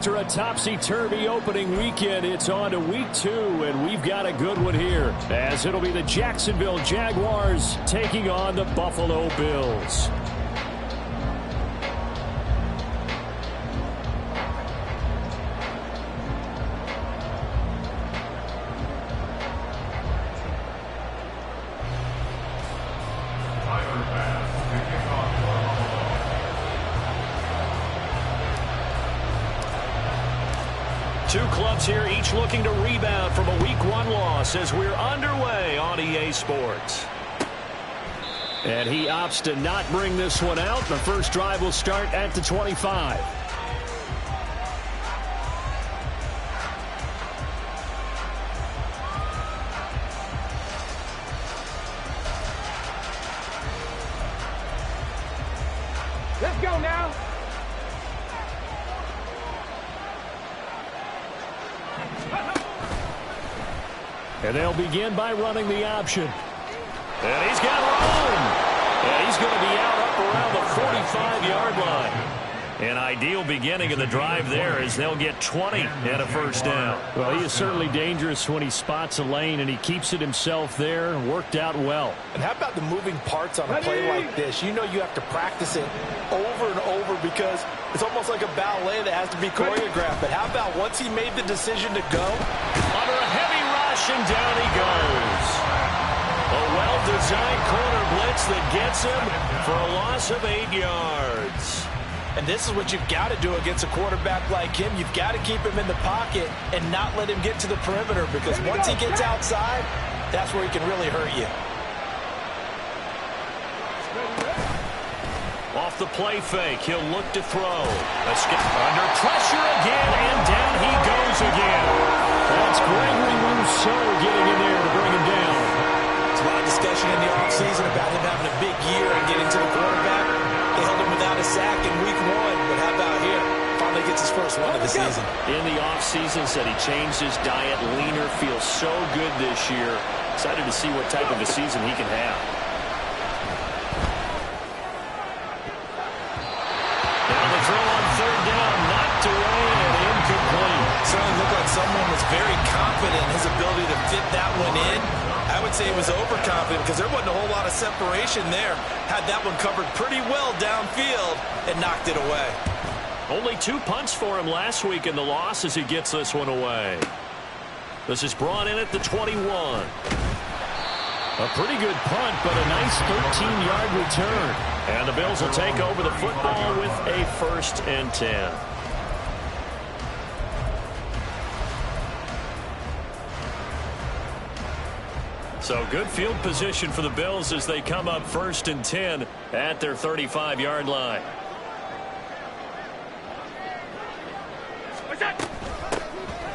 After a topsy-turvy opening weekend, it's on to week 2, and we've got a good one here, as it'll be the Jacksonville Jaguars taking on the Buffalo Bills. Two clubs here, each looking to rebound from a Week 1 loss as we're underway on EA Sports. And he opts to not bring this one out. The first drive will start at the 25. Let's go now. And they'll begin by running the option. And he's got room. And he's going to be out up around the 45-yard line. An ideal beginning of the drive there as they'll get 20 and a first down. Well, he is certainly dangerous when he spots a lane, and he keeps it himself there. Worked out well. And how about the moving parts on a play like this? You know you have to practice it over and over because it's almost like a ballet that has to be choreographed. But how about once he made the decision to go? Under a heavy rush, and down he goes. A well-designed corner blitz that gets him for a loss of 8 yards. And this is what you've got to do against a quarterback like him. You've got to keep him in the pocket and not let him get to the perimeter, because once he gets outside, that's where he can really hurt you. Off the play fake, he'll look to throw. Under pressure again, and down he goes again. That's Gregory Rousseau getting in there to bring him down. There's a lot of discussion in the offseason about him having a big year and getting to the quarterback. They held him without a sack in week 1, but how about here? Finally gets his first one of the season. In the offseason, said he changed his diet, leaner, feels so good this year. Excited to see what type of a season he can have. Now the throw on third down, knocked away and incomplete. Certainly looked like someone was very confident in his ability to fit that one in. I would say he was overconfident because there wasn't a whole lot of separation there. Had that one covered pretty well downfield and knocked it away. Only 2 punts for him last week in the loss as he gets this one away. This is brought in at the 21. A pretty good punt, but a nice 13-yard return. And the Bills will take over the football with a 1st and 10. So good field position for the Bills as they come up 1st and 10 at their 35-yard line.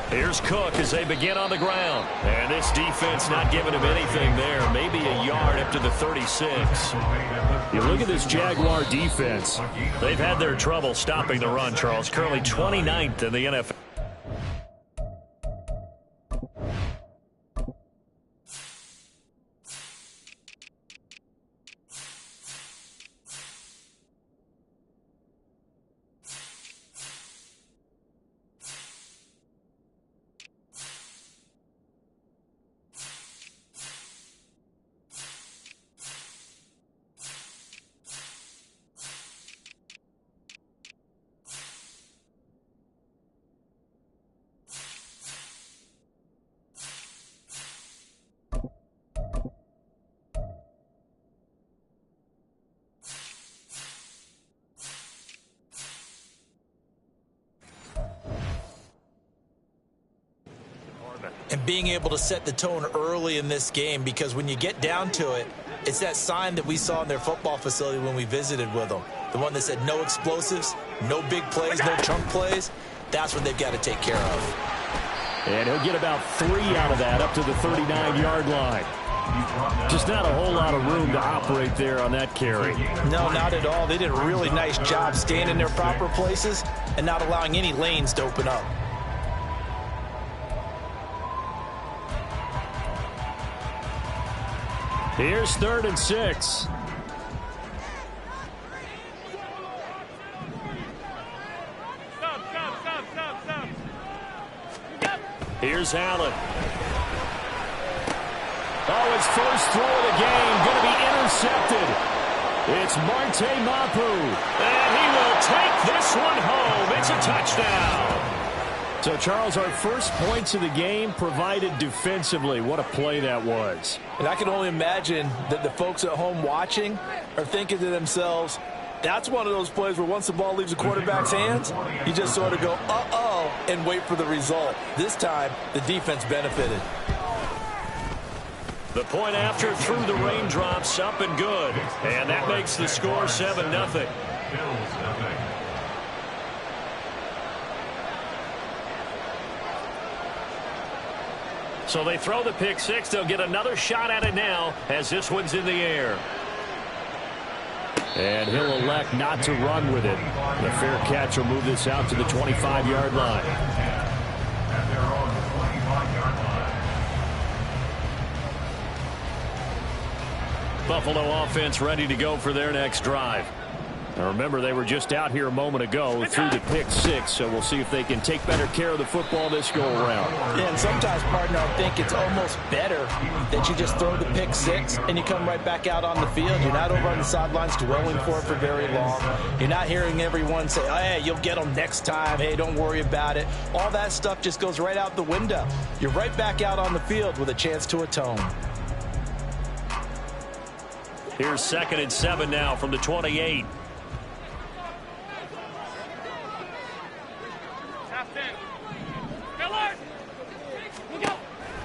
Here's Cook as they begin on the ground. And this defense not giving him anything there. Maybe a yard up to the 36. You look at this Jaguar defense. They've had their trouble stopping the run, Charles. Currently 29th in the NFL. And being able to set the tone early in this game, because when you get down to it, it's that sign that we saw in their football facility when we visited with them. The one that said no explosives, no big plays, no chunk plays. That's what they've got to take care of. And he'll get about 3 out of that up to the 39-yard line. Just not a whole lot of room to operate there on that carry. No, not at all. They did a really nice job staying in their proper places and not allowing any lanes to open up. Here's 3rd and 6. Here's Allen. Oh, his first throw of the game going to be intercepted. It's Marte Mapu. And he will take this one home. It's a touchdown. So, Charles, our first points of the game provided defensively. What a play that was. And I can only imagine that the folks at home watching are thinking to themselves, that's one of those plays where once the ball leaves the quarterback's hands, you just sort of go, uh-oh, and wait for the result. This time, the defense benefited. The point after through the raindrops, up and good. And that makes the score 7-0. So they throw the pick six. They'll get another shot at it now as this one's in the air. And he'll elect not to run with it. The fair catch will move this out to the 25-yard line. Buffalo offense ready to go for their next drive. Now remember, they were just out here a moment ago through the pick six, so we'll see if they can take better care of the football this go-around. Yeah, and sometimes, partner, I think it's almost better that you just throw the pick six and you come right back out on the field. You're not over on the sidelines dwelling for it for very long. You're not hearing everyone say, oh, hey, you'll get them next time. Hey, don't worry about it. All that stuff just goes right out the window. You're right back out on the field with a chance to atone. Here's 2nd and 7 now from the 28.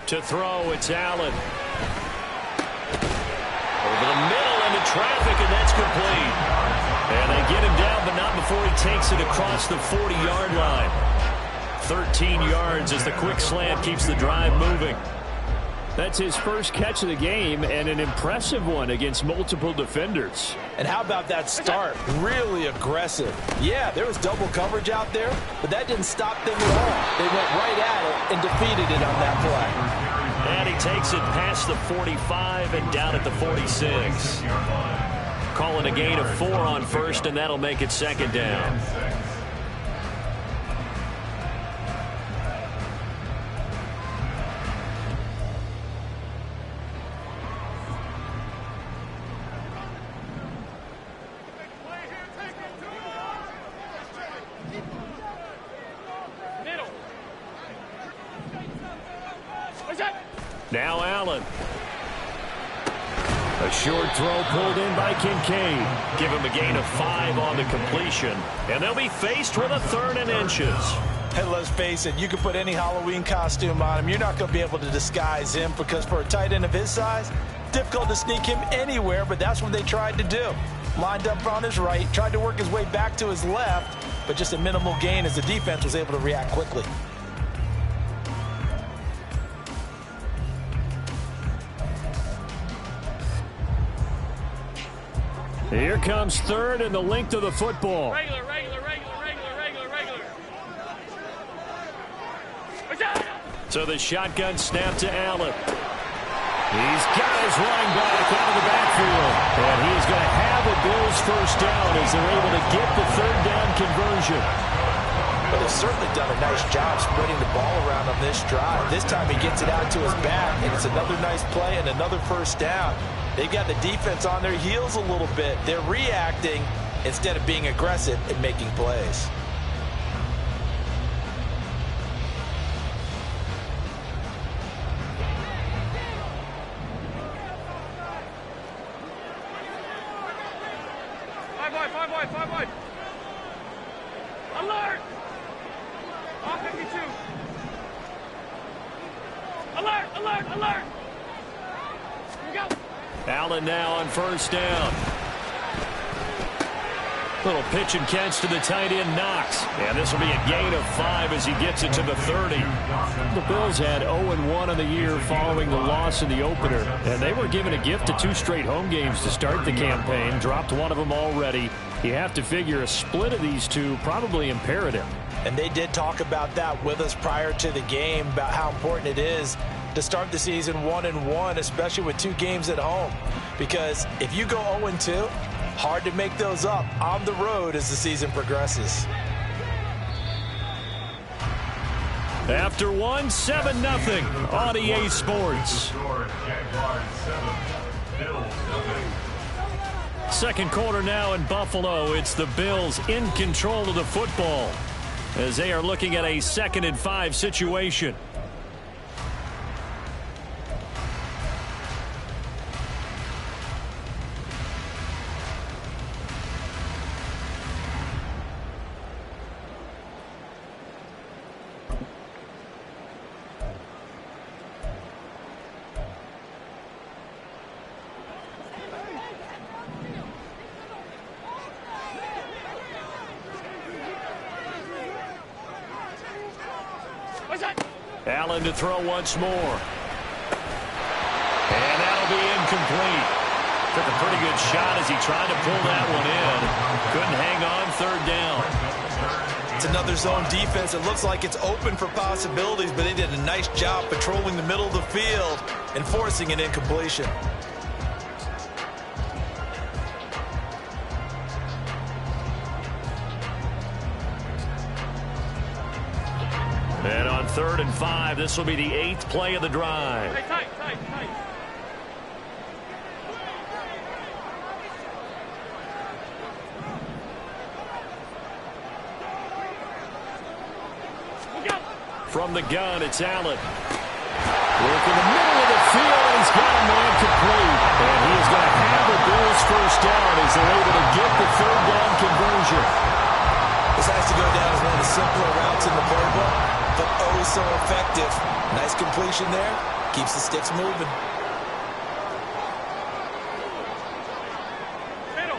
To throw, it's Allen. Over the middle into traffic, and that's complete. And they get him down, but not before he takes it across the 40-yard line. 13 yards as the quick slant keeps the drive moving. That's his first catch of the game, and an impressive one against multiple defenders. And how about that start? Really aggressive. Yeah, there was double coverage out there, but that didn't stop them at all. They went right at it and defeated it on that play. And he takes it past the 45 and down at the 46. Calling a gain of 4 on first, and that'll make it 2nd down. Now Allen. A short throw pulled in by Kincaid. Give him a gain of 5 on the completion. And they'll be faced with a 3rd and inches. Hey, let's face it, you can put any Halloween costume on him. You're not going to be able to disguise him because for a tight end of his size, difficult to sneak him anywhere, but that's what they tried to do. Lined up on his right, tried to work his way back to his left, but just a minimal gain as the defense was able to react quickly. Here comes 3rd and the length of the football. Regular. So the shotgun snap to Allen. He's got his running back out of the backfield. And he's going to have a Bills first down as they're able to get the 3rd down conversion. But they've certainly done a nice job spreading the ball around on this drive. This time he gets it out to his back, and it's another nice play and another first down. They've got the defense on their heels a little bit. They're reacting instead of being aggressive and making plays. Five wide. Alert! All 52. Alert! Here we go. Allen now on first down. Little pitch and catch to the tight end, Knox. And this will be a gain of 5 as he gets it to the 30. The Bills had 0-1 on the year following the loss in the opener. And they were given a gift of 2 straight home games to start the campaign. Dropped one of them already. You have to figure a split of these two probably imperative. And they did talk about that with us prior to the game, about how important it is to start the season 1-1, especially with 2 games at home. Because if you go 0-2, hard to make those up on the road as the season progresses. After one, 7-0 on EA Sports. Second quarter now in Buffalo. It's the Bills in control of the football as they are looking at a 2nd and 5 situation. Allen to throw once more. And that'll be incomplete. Took a pretty good shot as he tried to pull that one in. Couldn't hang on 3rd down. It's another zone defense. It looks like it's open for possibilities, but they did a nice job patrolling the middle of the field and forcing an incompletion. And on 3rd and 5, this will be the 8th play of the drive. Hey, tight. From the gun, it's Allen. Work in the middle of the field, and he's got a man complete. And he is going to have the Bills' first down as they're able to get the 3rd down conversion. This has to go down as one of the simpler routes in the playbook, but oh so effective. Nice completion there. Keeps the sticks moving. Middle.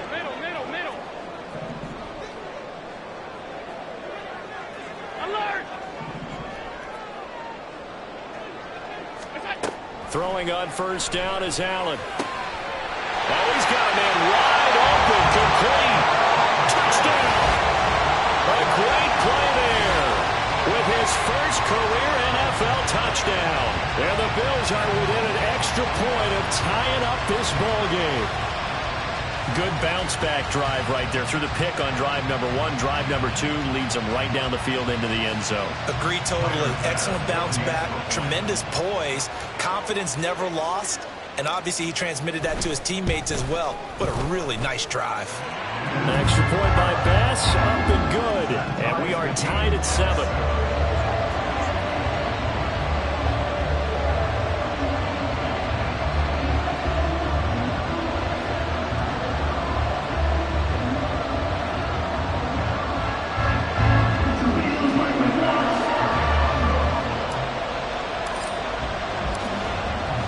Alert! Throwing on 1st down is Allen. Oh, he's got a man wide open, complete. Touchdown! A great play there with his first career NFL touchdown. And the Bills are within an extra point of tying up this ball game. Good bounce-back drive right there. Through the pick on drive number 1. Drive number 2 leads them right down the field into the end zone. Agreed totally. Excellent bounce back. Tremendous poise. Confidence never lost. And obviously he transmitted that to his teammates as well. What a really nice drive. An extra point by Bass. Up and good. And we are tied at 7.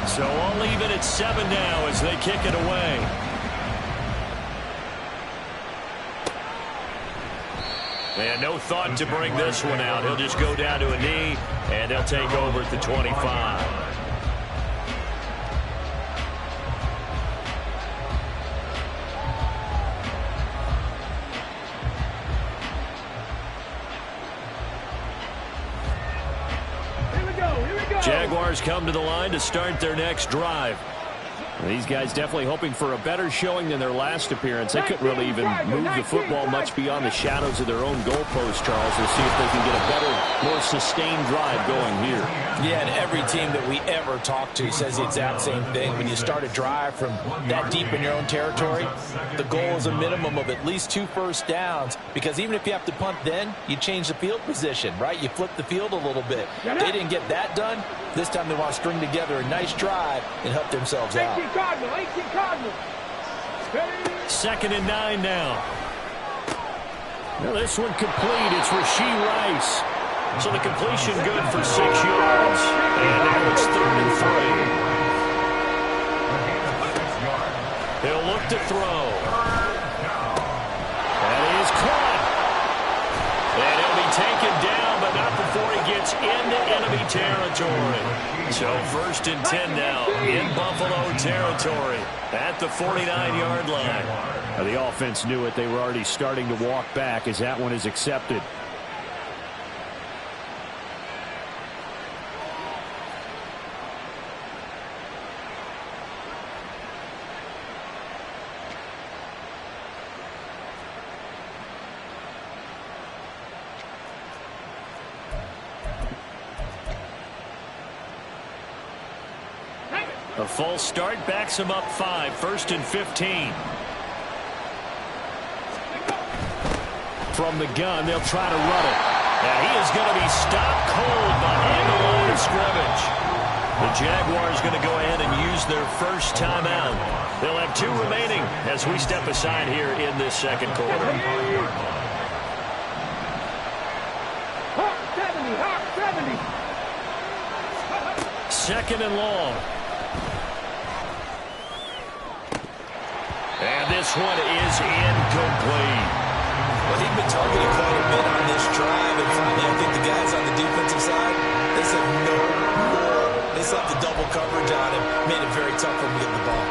So all even at 7 now as they kick it away. And no thought to bring this one out. He'll just go down to a knee, and they'll take over at the 25. Jaguars come to the line to start their next drive. These guys definitely hoping for a better showing than their last appearance. They couldn't really even move the football much beyond the shadows of their own goalpost, Charles. We'll see if they can get a better, more sustained drive going here. Yeah, and every team that we ever talk to says the exact same thing. When you start a drive from that deep in your own territory, the goal is a minimum of at least 2 first downs, because even if you have to punt then, you change the field position, right? You flip the field a little bit. They didn't get that done. This time they want to string together a nice drive and help themselves out. 18 Cardinal. 2nd and 9 now. Well, this one complete. It's Rashee Rice. So the completion good for 6 yards. And now it's 3rd and 3. He'll look to throw. And he's caught. And he'll be taken down, but not before he gets into enemy territory. So 1st and 10 now in Buffalo territory at the 49-yard line. Now, the offense knew it. They were already starting to walk back as that one is accepted. A false start backs him up 5, 1st and 15. From the gun, they'll try to run it. And he is going to be stopped cold behind the line of scrimmage. The Jaguars going to go ahead and use their first timeout. They'll have 2 remaining as we step aside here in this second quarter. Hawk 70, Hawk 70. 2nd and long. And this one is incomplete. Well, he'd been targeted quite a bit on this drive, and finally I think the guys on the defensive side, they said no more. They slapped the double coverage on him, made it very tough for him to get the ball.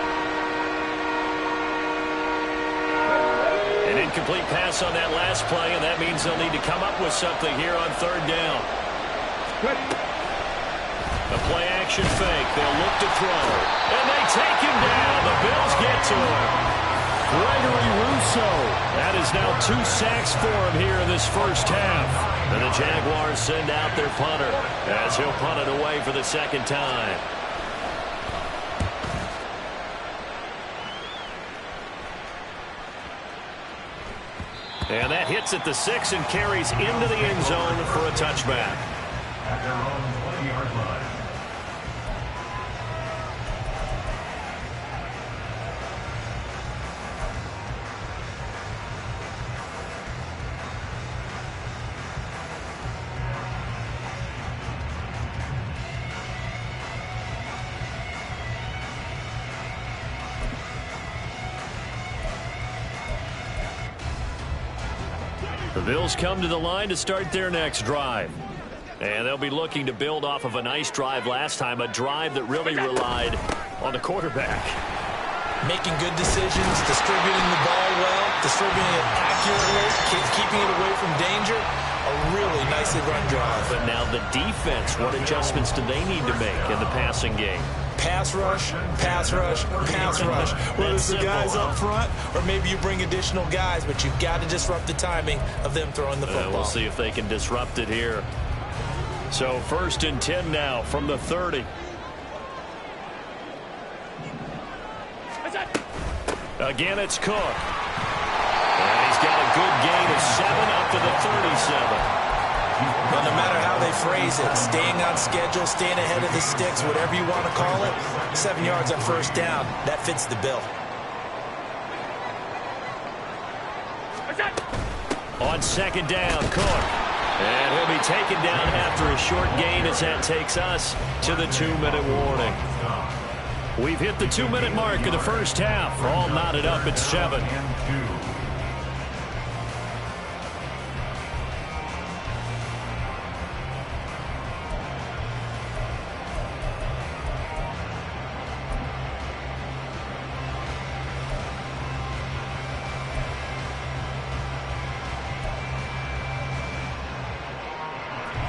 An incomplete pass on that last play, and that means they'll need to come up with something here on 3rd down. A play-action fake. They'll look to throw. And they take him down. The Bills get to him. Gregory Rousseau. That is now 2 sacks for him here in this first half. And the Jaguars send out their punter as he'll punt it away for the 2nd time. And that hits at the 6 and carries into the end zone for a touchback. At their own 20-yard line. The Bills come to the line to start their next drive. And they'll be looking to build off of a nice drive last time, a drive that really relied on the quarterback. Making good decisions, distributing the ball well, distributing it accurately, keeping it away from danger. A really nicely run drive. But now the defense, what adjustments do they need to make in the passing game? Pass rush, pass rush, pass rush. Whether it's the guys up front or maybe you bring additional guys, but you've got to disrupt the timing of them throwing the football. We'll see if they can disrupt it here. So 1st and 10 now from the 30. Again, it's Cook. And he's got a good gain of 7 up to the 37. Well, no matter how they phrase it, staying on schedule, staying ahead of the sticks, whatever you want to call it, 7 yards on 1st down, that fits the bill. On 2nd down, Cook. And he'll be taken down after a short gain as that takes us to the 2-minute warning. We've hit the 2-minute mark of the first half. All knotted up at 7.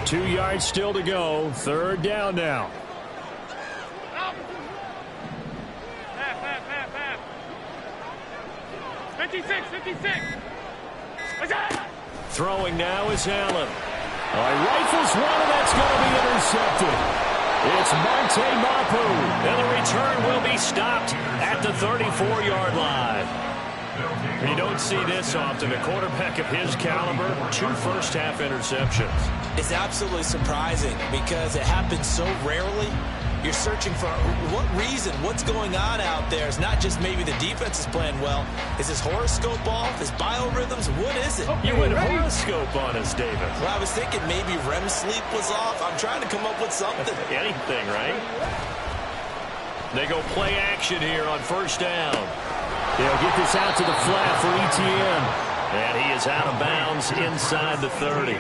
Two yards still to go. 3rd down now. Pass. 56. Throwing now is Allen. Rifles one, and that's going to be intercepted. It's Monte Mapu, and the return will be stopped at the 34-yard line. You don't see this often. A quarterback of his caliber, 2 first-half interceptions. It's absolutely surprising because it happens so rarely. You're searching for what reason, what's going on out there. It's not just maybe the defense is playing well. Is his horoscope off? His biorhythms? What is it? You went horoscope on us, David. Well, I was thinking maybe REM sleep was off. I'm trying to come up with something. Anything, right? They go play action here on 1st down. They'll get this out to the flat for ETN. And he is out of bounds inside the 30.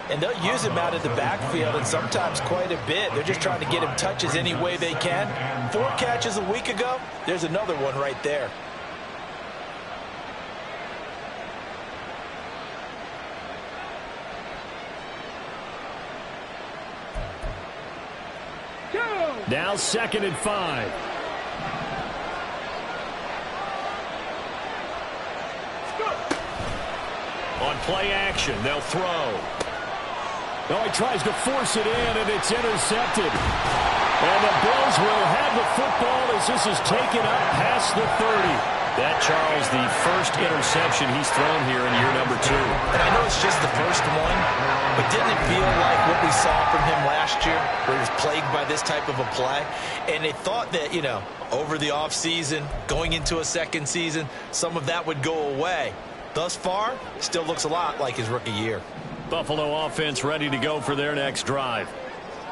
And they'll use him out of the backfield, and sometimes quite a bit. They're just trying to get him touches any way they can. 4 catches a week ago. There's another one right there. Now 2nd and 5. On play action, they'll throw. Oh, he tries to force it in, and it's intercepted. And the Bills will have the football as this is taken up past the 30. That, Charles, the first interception he's thrown here in year number 2. And I know it's just the first one, but didn't it feel like what we saw from him last year, where he was plagued by this type of a play? And they thought that, you know, over the offseason, going into a second season, some of that would go away. Thus far, still looks a lot like his rookie year. Buffalo offense ready to go for their next drive.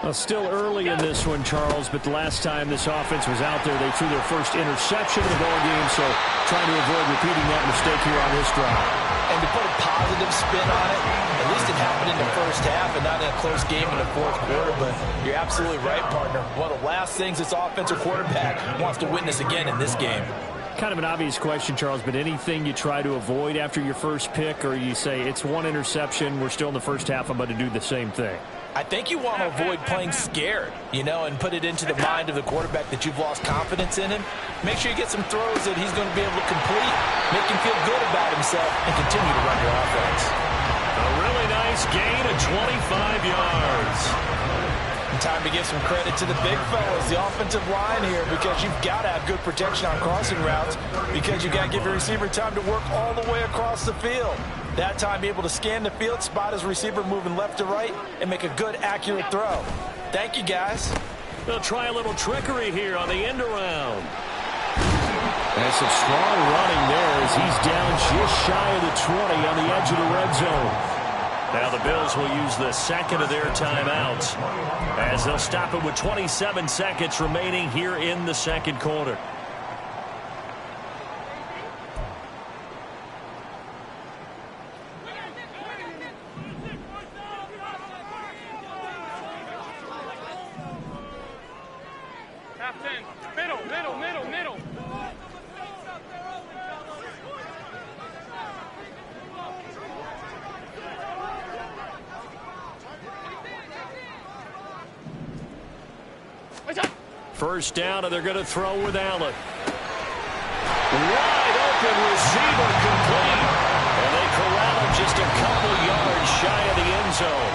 Well, still early in this one, Charles, but the last time this offense was out there, they threw their first interception of the ball game, so trying to avoid repeating that mistake here on this drive. And to put a positive spin on it, at least it happened in the first half and not in a close game in the fourth quarter, but you're absolutely right, partner. One of the last things this offensive quarterback wants to witness again in this game. Kind of an obvious question, Charles, but anything you try to avoid after your first pick, or you say it's one interception, we're still in the first half, I'm about to do the same thing? I think you want to avoid playing scared, you know, and put it into the mind of the quarterback that you've lost confidence in him. Make sure you get some throws that he's going to be able to complete, make him feel good about himself, and continue to run your offense. A really nice gain of 25 yards. And time to give some credit to the big fellas, the offensive line here, because you've got to have good protection on crossing routes, because you've got to give your receiver time to work all the way across the field. That time, be able to scan the field, spot his receiver moving left to right, and make a good, accurate throw. Thank you, guys. They'll try a little trickery here on the end around. And some strong running there as he's down just shy of the 20 on the edge of the red zone. Now the Bills will use the second of their timeouts as they'll stop it with 27 seconds remaining here in the second quarter. Middle. First down, and they're going to throw with Allen. Wide open receiver complete. And they corral him just a couple yards shy of the end zone.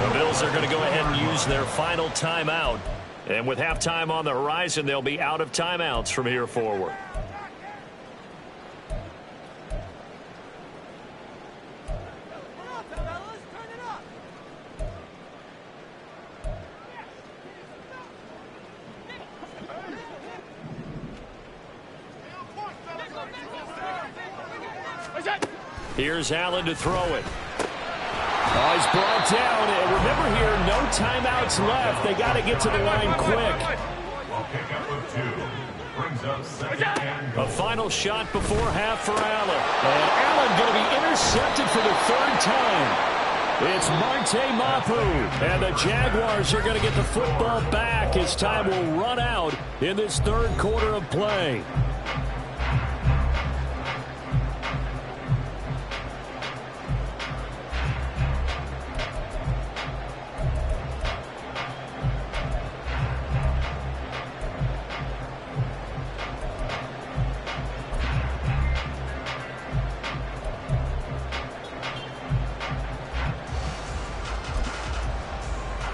The Bills are going to go ahead and use their final timeout. And with halftime on the horizon, they'll be out of timeouts from here forward. Here's Allen to throw it. Oh, he's brought down. And remember here, no timeouts left. They got to get to the line quick. A final shot before half for Allen. And Allen going to be intercepted for the third time. It's Marte Mapu. And the Jaguars are going to get the football back as time will run out in this third quarter of play.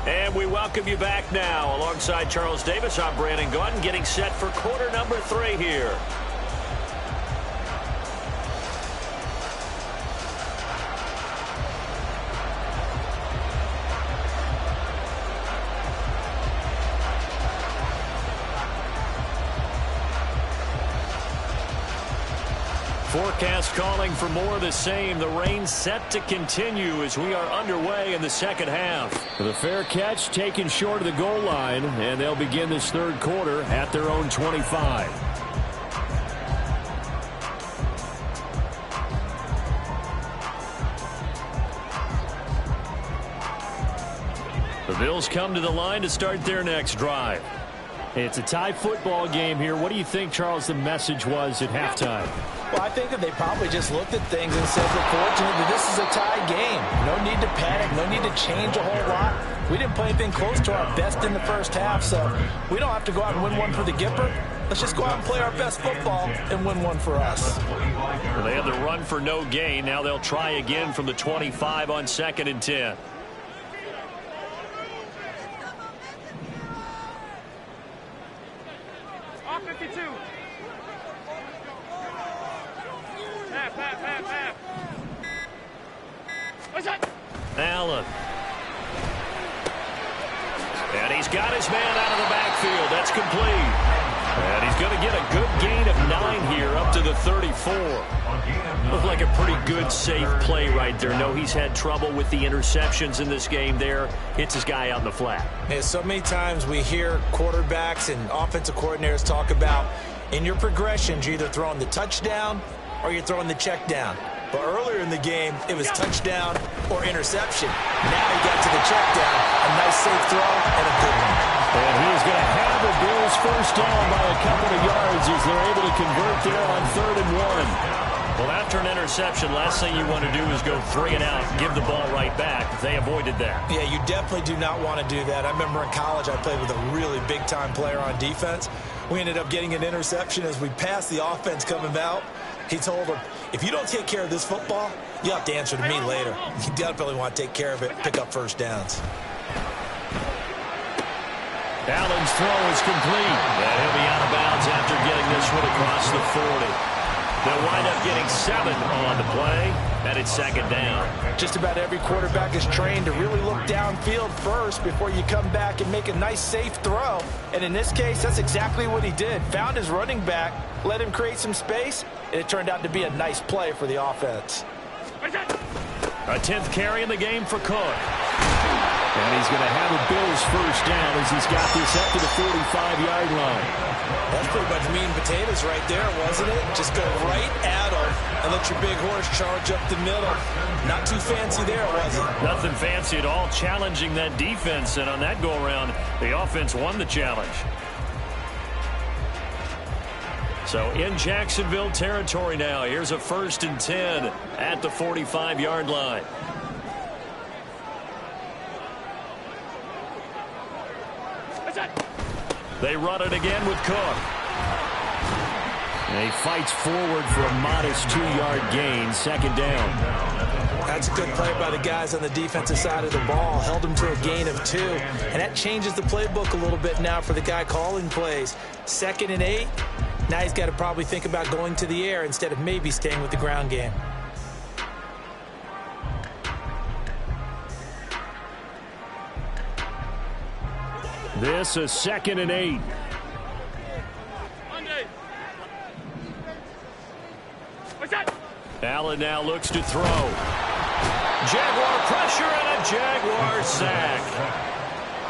And we welcome you back now. Alongside Charles Davis, I'm Brandon Gaudin, getting set for quarter number 3 here. Forecast calling for more of the same. The rain set to continue as we are underway in the second half. The fair catch taken short of the goal line, and they'll begin this third quarter at their own 25. The Bills come to the line to start their next drive. It's a tie football game here. What do you think, Charles, the message was at halftime? Well, I think that they probably just looked at things and said we're fortunate that this is a tie game. No need to panic. No need to change a whole lot. We didn't play anything close to our best in the first half, so we don't have to go out and win one for the Gipper. Let's just go out and play our best football and win one for us. Well, they had the run for no gain. Now they'll try again from the 25 on 2nd and 10. 52. Half. What's that? Allen. And he's got his man out of the backfield. That's complete. And he's going to get a good gain of 9 here up to the 34. Looked like a pretty good, safe play right there. No, he's had trouble with the interceptions in this game there. Hits his guy out in the flat. Yeah, so many times we hear quarterbacks and offensive coordinators talk about in your progressions, you're either throwing the touchdown or you're throwing the check down. But earlier in the game, it was touchdown or interception. Now he got to the check down. A nice safe throw and a good one. And he is going to have the Bills first down by a couple of yards as they're able to convert there on 3rd and 1. Well, after an interception, last thing you want to do is go 3 and out and give the ball right back. They avoided that. Yeah, you definitely do not want to do that. I remember in college I played with a really big-time player on defense. We ended up getting an interception as we passed the offense coming out. He told him, if you don't take care of this football, you'll have to answer to me later. You definitely want to take care of it, pick up first downs. Allen's throw is complete. And he'll be out of bounds after getting this one across the 40. They'll wind up getting 7 on the play, and it's 2nd down. Just about every quarterback is trained to really look downfield first before you come back and make a nice, safe throw. And in this case, that's exactly what he did. Found his running back, let him create some space, and it turned out to be a nice play for the offense. A 10th carry in the game for Cook. And he's going to have a Bills first down as he's got this up to the 45-yard line. That's pretty much meat and potatoes right there, wasn't it? Just go right at him and let your big horse charge up the middle. Not too fancy there, was it? Nothing fancy at all, challenging that defense. And on that go-around, the offense won the challenge. So in Jacksonville territory now, here's a 1st and 10 at the 45-yard line. They run it again with Cook. And he fights forward for a modest 2-yard gain, 2nd down. That's a good play by the guys on the defensive side of the ball. Held him to a gain of 2. And that changes the playbook a little bit now for the guy calling plays. 2nd and 8. Now he's got to probably think about going to the air instead of maybe staying with the ground game. This is 2nd and 8. Allen now looks to throw. Jaguar pressure and a Jaguar sack.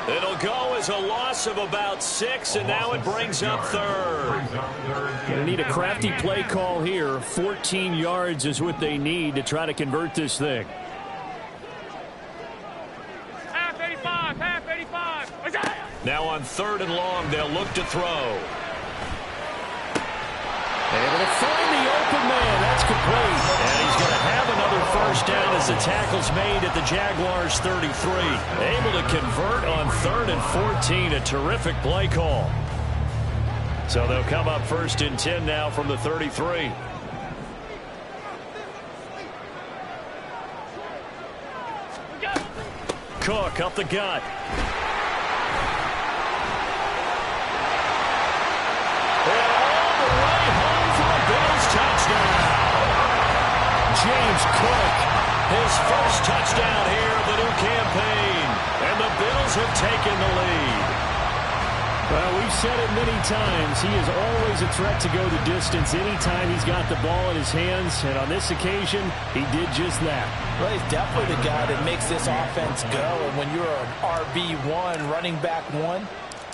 It'll go as a loss of about 6, and now it brings up 3rd. Going to need a crafty play call here. 14 yards is what they need to try to convert this thing. Half 85. Now on 3rd and long, they'll look to throw. Able to find the open man. That's complete. And he's going to have another first down as the tackle's made at the Jaguars' 33. Able to convert on 3rd and 14. A terrific play call. So they'll come up 1st and 10 now from the 33. Cook up the gut. James Cook, his first touchdown here of the new campaign. And the Bills have taken the lead. Well, we've said it many times. He is always a threat to go the distance anytime he's got the ball in his hands. And on this occasion, he did just that. Well, he's definitely the guy that makes this offense go. And when you're an RB1, running back 1,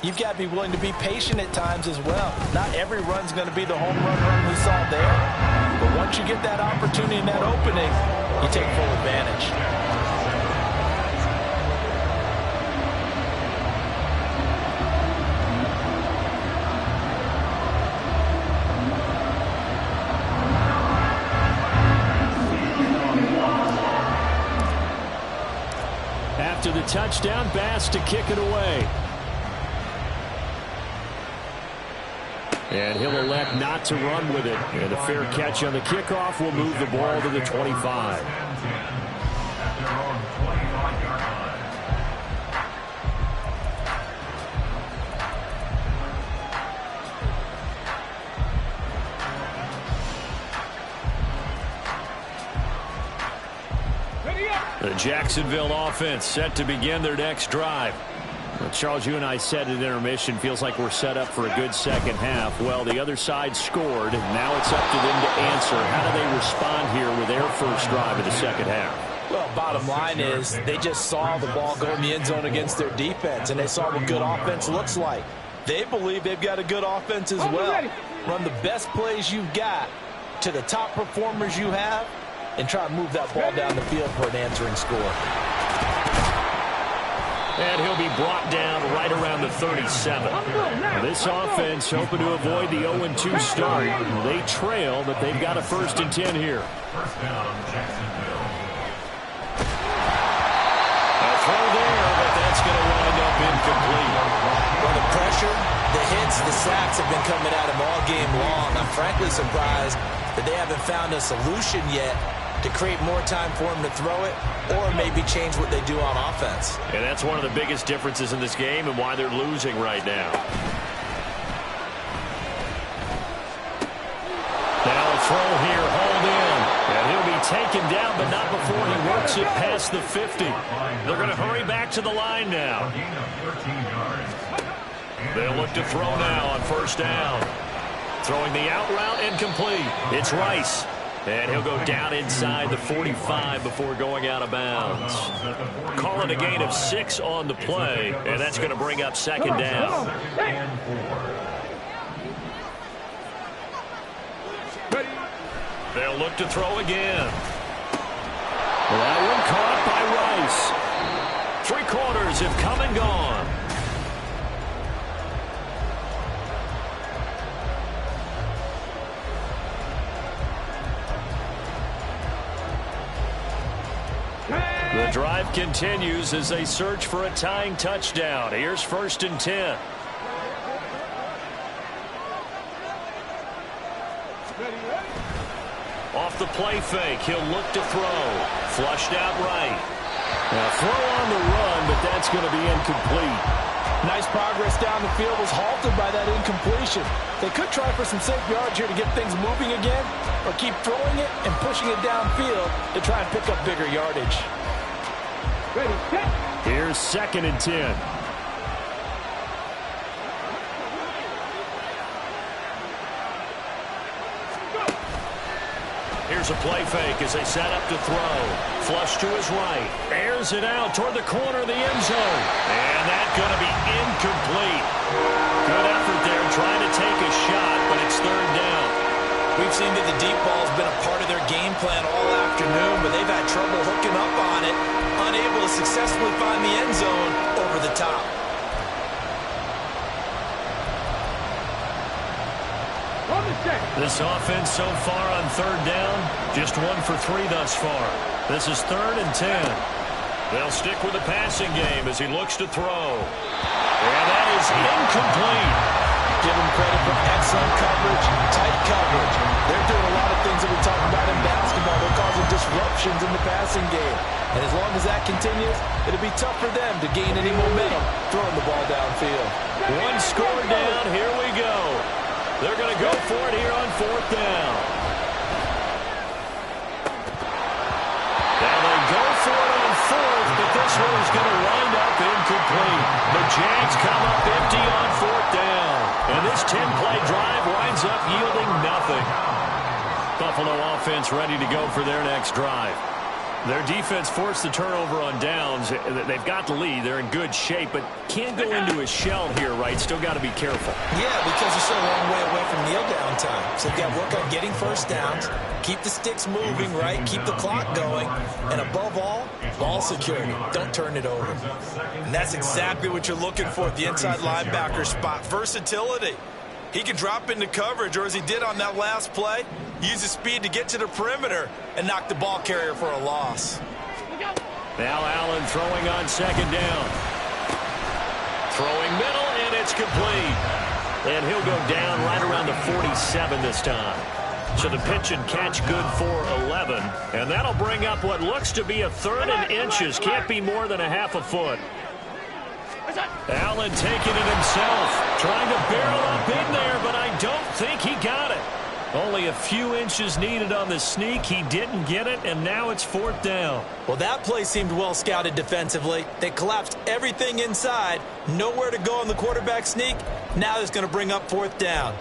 you've got to be willing to be patient at times as well. Not every run's going to be the home run we saw there. But once you get that opportunity and that opening, you take full advantage. After the touchdown, Bass to kick it away. And he'll elect not to run with it. And a fair catch on the kickoff will move the ball to the 25. Jacksonville offense set to begin their next drive. Well, Charles, you and I said at intermission, feels like we're set up for a good second half. Well, the other side scored. Now it's up to them to answer. How do they respond here with their first drive of the second half? Well, bottom line is they just saw the ball go in the end zone against their defense, and they saw what good offense looks like. They believe they've got a good offense as well. Run the best plays you've got to the top performers you have, and try to move that ball down the field for an answering score. And he'll be brought down right around the 37. Now, this offense hoping to avoid the 0-2 start. They trail, but they've got a 1st and 10 here. First down, Jacksonville. A throw there, but that's going to wind up incomplete. Well, the pressure, the hits, the sacks have been coming at him all game long. I'm frankly surprised that they haven't found a solution yet to create more time for him to throw it, or maybe change what they do on offense. And that's one of the biggest differences in this game and why they're losing right now. Now a throw here, hauled in. And he'll be taken down, but not before he works it past the 50. They're going to hurry back to the line now. Gain of 13 yards. They'll look to throw now on 1st down. Throwing the out route incomplete. It's Rice. And he'll go down inside the 45 before going out of bounds. Calling a gain of 6 on the play, and that's going to bring up 2nd down. They'll look to throw again. That one caught by Rice. 3 quarters have come and gone. The drive continues as they search for a tying touchdown. Here's 1st and 10. Off the play fake, he'll look to throw. Flushed out right. Now throw on the run, but that's going to be incomplete. Nice progress down the field was halted by that incompletion. They could try for some safe yards here to get things moving again, or keep throwing it and pushing it downfield to try and pick up bigger yardage. Here's 2nd and 10. Here's a play fake as they set up to throw. Flush to his right. Airs it out toward the corner of the end zone. And that's going to be incomplete. Good effort there trying to take a shot, but it's 3rd down. We've seen that the deep ball's been a part of their game plan all afternoon, but they've had trouble hooking up on it, unable to successfully find the end zone over the top. This offense so far on 3rd down, just 1 for 3 thus far. This is 3rd and 10. They'll stick with the passing game as he looks to throw. And that is incomplete. Give them credit for excellent coverage, tight coverage. They're doing a lot of things that we talk about in basketball. They're causing disruptions in the passing game. And as long as that continues, it'll be tough for them to gain any momentum throwing the ball downfield. 1 score down. Here we go. They're going to go for it here on 4th down. Now they go for it on 4th, but this one is going to wind up incomplete. The Jags come up empty on 4th down. And this 10-play drive winds up yielding nothing. Buffalo offense ready to go for their next drive. Their defense forced the turnover on downs. They've got the lead. They're in good shape, but can't go into a shell here, right? Still got to be careful. Yeah, because they're still a long way away from kneel down time. So they've got to work on getting 1st downs, keep the sticks moving, right? Keep the clock going. And above all, ball security. Don't turn it over. And that's exactly what you're looking for at the inside linebacker spot. Versatility. He can drop into coverage, or as he did on that last play, use his speed to get to the perimeter and knock the ball carrier for a loss. Now Allen throwing on 2nd down. Throwing middle, and it's complete. And he'll go down right around the 47 this time. So the pitch and catch good for 11. And that'll bring up what looks to be a 3rd and inches. Can't be more than a half a foot. Allen taking it himself, trying to barrel up in there, but I don't think he got it. Only a few inches needed on the sneak. He didn't get it, and now it's 4th down. Well, that play seemed well scouted defensively. They collapsed everything inside. Nowhere to go on the quarterback sneak. Now it's going to bring up 4th down.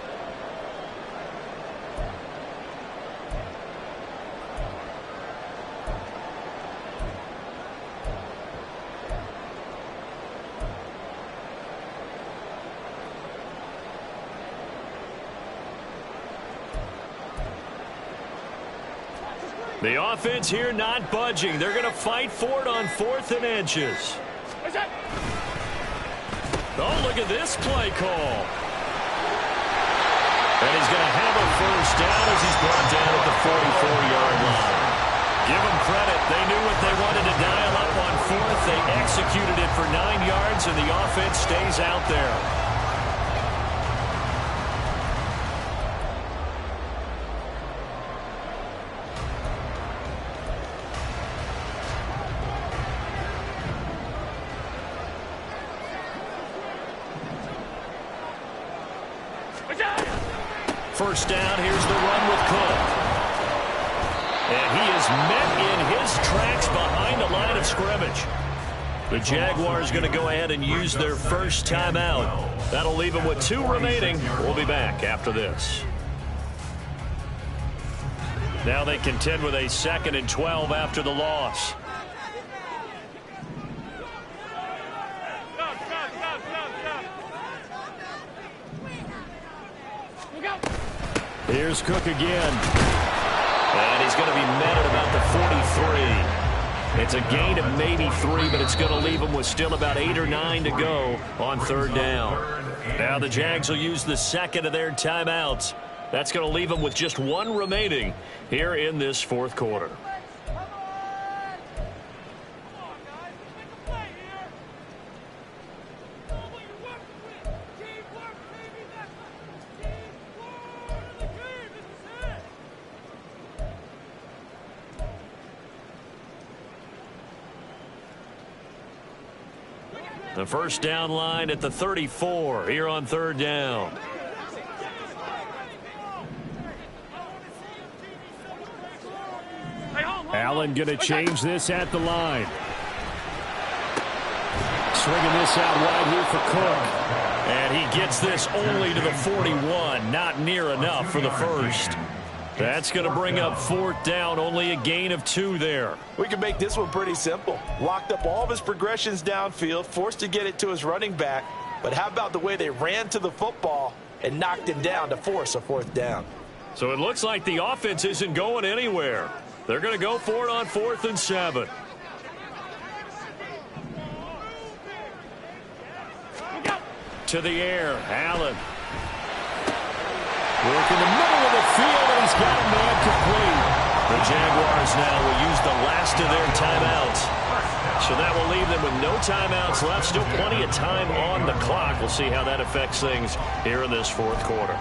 The offense here not budging. They're going to fight for it on 4th and inches. Oh, look at this play call. And he's going to have a 1st down as he's brought down at the 44-yard line. Give them credit. They knew what they wanted to dial up on 4th. They executed it for 9 yards, and the offense stays out there. First down, here's the run with Cook. And he is met in his tracks behind the line of scrimmage. The Jaguars going to go ahead and use their first timeout. That'll leave them with 2 remaining. We'll be back after this. Now they contend with a 2nd and 12 after the loss. Here's Cook again. And he's going to be met at about the 43. It's a gain of maybe 3, but it's going to leave him with still about 8 or 9 to go on 3rd down. Now the Jags will use the 2nd of their timeouts. That's going to leave them with just 1 remaining here in this 4th quarter. The first down line at the 34 here on 3rd down. Allen going to change this at the line. Swinging this out wide here for Cook. And he gets this only to the 41. Not near enough for the first. That's going to bring up 4th down. Only a gain of 2 there. We can make this one pretty simple. Locked up all of his progressions downfield, forced to get it to his running back. But how about the way they ran to the football and knocked him down to force a 4th down? So it looks like the offense isn't going anywhere. They're going to go for it on 4th and 7. To the air, Allen. Work in the middle of the field, and he's got a man complete. The Jaguars now will use the last of their timeouts. So that will leave them with no timeouts left. Still plenty of time on the clock. We'll see how that affects things here in this 4th quarter.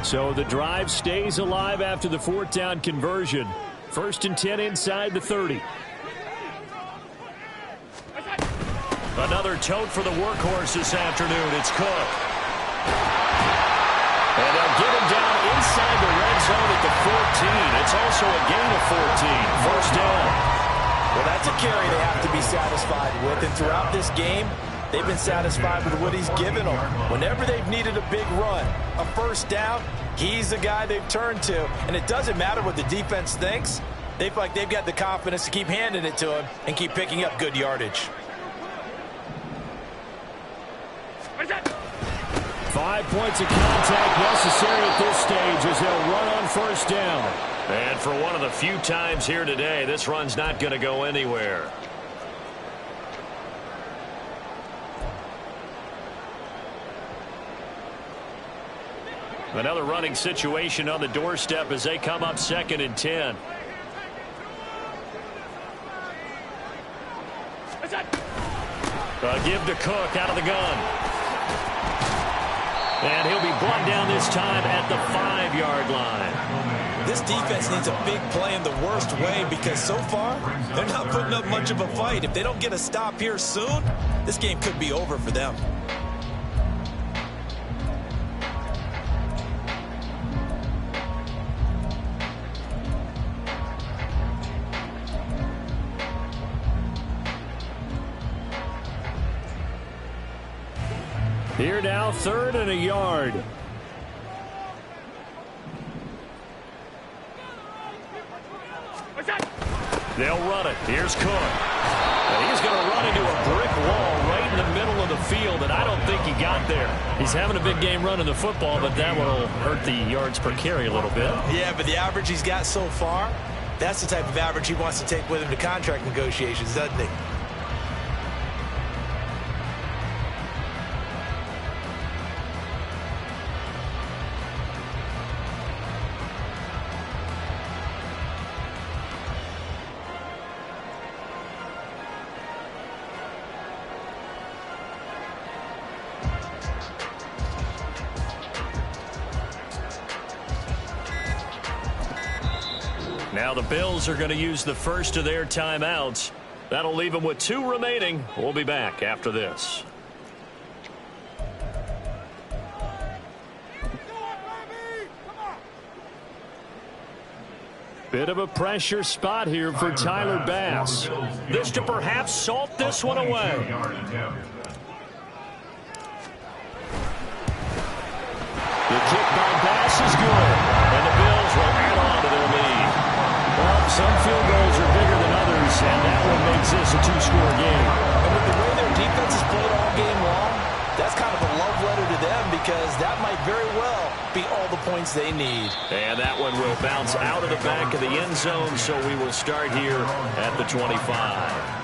So the drive stays alive after the 4th down conversion. 1st and 10 inside the 30. Another tote for the workhorse this afternoon. It's Cook. And they'll get him down inside the red zone at the 14. It's also a gain of 14. First down. Well, that's a carry they have to be satisfied with. And throughout this game, they've been satisfied with what he's given them. Whenever they've needed a big run, a first down, he's the guy they've turned to. And it doesn't matter what the defense thinks. They feel like they've got the confidence to keep handing it to him and keep picking up good yardage. 5 points of contact necessary at this stage as they'll run on first down. And for one of the few times here today, this run's not going to go anywhere. Another running situation on the doorstep as they come up 2nd and 10. Give to Cook out of the gun. And he'll be brought down this time at the 5-yard line. This defense needs a big play in the worst way because so far, they're not putting up much of a fight. If they don't get a stop here soon, this game could be over for them. Here now, 3rd and a yard. They'll run it. Here's Cook. And he's going to run into a brick wall right in the middle of the field, and I don't think he got there. He's having a big game running the football, but that will hurt the yards per carry a little bit. Yeah, but the average he's got so far, that's the type of average he wants to take with him to contract negotiations, doesn't he? Now the Bills are going to use the first of their timeouts. That'll leave them with 2 remaining. We'll be back after this. Bit of a pressure spot here for Tyler Bass. This to perhaps salt this one away. The kick by Bass is good, and the Bills will add on to their lead. Well, some field goals are bigger than others, and that one makes this a 2-score game. And with the way their defense has played all game long, that's kind of a love letter to them because that might very well be all the points they need. And that one will bounce out of the back of the end zone, so we will start here at the 25.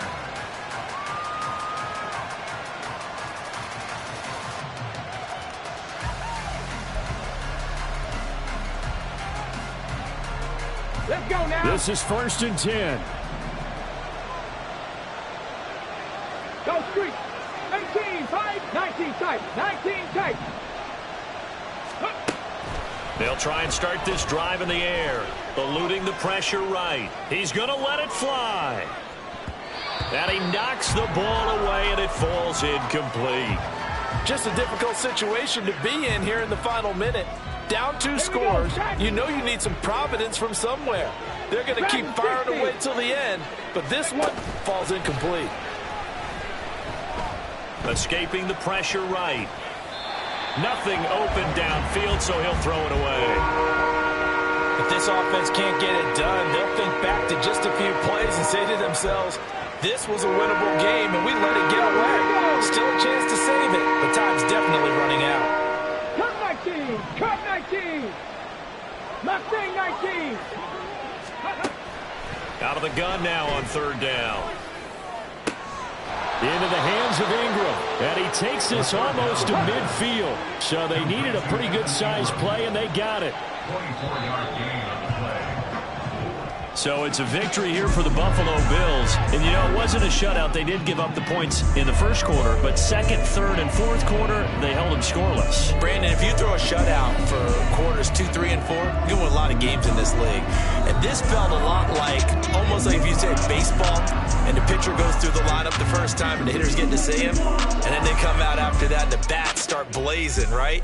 Let's go now. This is 1st and 10. Go street. 18, 5, 19 tight. 19 tight. They'll try and start this drive in the air, eluding the pressure right. He's going to let it fly. And he knocks the ball away, and it falls incomplete. Just a difficult situation to be in here in the final minute. Down 2 scores, you know you need some providence from somewhere. They're going to keep firing away till the end, but this one falls incomplete. Escaping the pressure right. Nothing open downfield, so he'll throw it away. If this offense can't get it done, they'll think back to just a few plays and say to themselves, this was a winnable game, and we let it get away. Still a chance to save it, but time's definitely running out. Cut 19. Cut 19. Mustang 19. Out of the gun now on 3rd down. Into the hands of Ingram, and he takes this almost to midfield. So they needed a pretty good-sized play, and they got it. 24-yard gain on the play. So it's a victory here for the Buffalo Bills. And, you know, it wasn't a shutout. They did give up the points in the first quarter, but 2nd, 3rd, and 4th quarter, they held them scoreless. Brandon, if you throw a shutout for quarters 2, 3, and 4, you win a lot of games in this league. And this felt a lot like, almost like if you said baseball, and the pitcher goes through the lineup the first time and the hitters get to see him, and then they come out after that and the bats start blazing, right?